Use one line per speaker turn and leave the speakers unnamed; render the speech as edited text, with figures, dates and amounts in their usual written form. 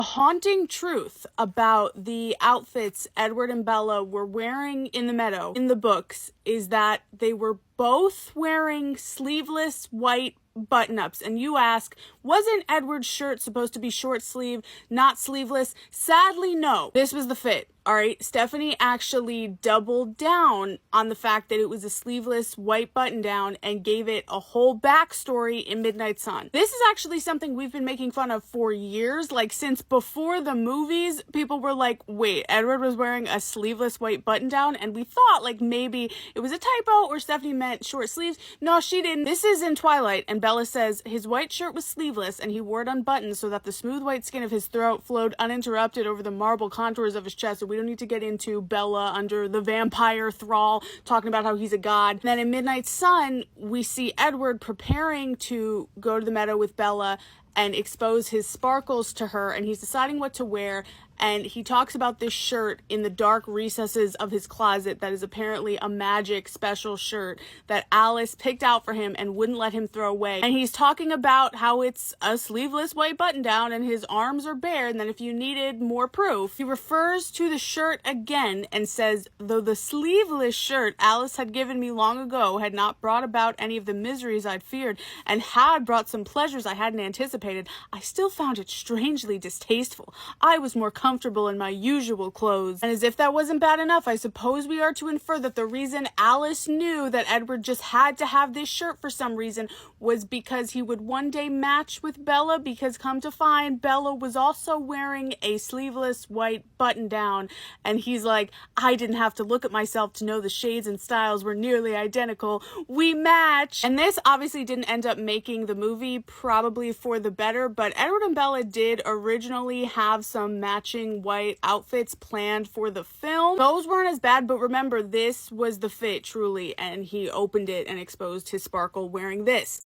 Haunting truth about the outfits Edward and Bella were wearing in the meadow in the books is that they were both wearing sleeveless white button-ups. And you ask, wasn't Edward's shirt supposed to be short sleeve, not sleeveless? Sadly, no. This was the fit. All right, Stephanie actually doubled down on the fact that it was a sleeveless white button down and gave it a whole backstory in Midnight Sun. This is actually something we've been making fun of for years. Like, since before the movies, people were like, wait, Edward was wearing a sleeveless white button down? And we thought like maybe it was a typo or Stephanie meant short sleeves. No, she didn't. This is in Twilight, and Bella says his white shirt was sleeveless and he wore it unbuttoned so that the smooth white skin of his throat flowed uninterrupted over the marble contours of his chest. We don't need to get into Bella under the vampire thrall talking about how he's a god. And then in Midnight Sun, we see Edward preparing to go to the meadow with Bella and expose his sparkles to her, and he's deciding what to wear. And he talks about this shirt in the dark recesses of his closet that is apparently a magic special shirt that Alice picked out for him and wouldn't let him throw away. And he's talking about how it's a sleeveless white button down and his arms are bare, and then if you needed more proof, he refers to the shirt again and says, though the sleeveless shirt Alice had given me long ago had not brought about any of the miseries I'd feared and had brought some pleasures I hadn't anticipated, I still found it strangely distasteful. I was more comfortable in my usual clothes. And as if that wasn't bad enough, I suppose we are to infer that the reason Alice knew that Edward just had to have this shirt for some reason was because he would one day match with Bella, because come to find, Bella was also wearing a sleeveless white button down, and he's like, I didn't have to look at myself to know the shades and styles were nearly identical. We match! And this obviously didn't end up making the movie, probably for the better, but Edward and Bella did originally have some matching white outfits planned for the film. Those weren't as bad, but remember, this was the fit truly, and he opened it and exposed his sparkle wearing this.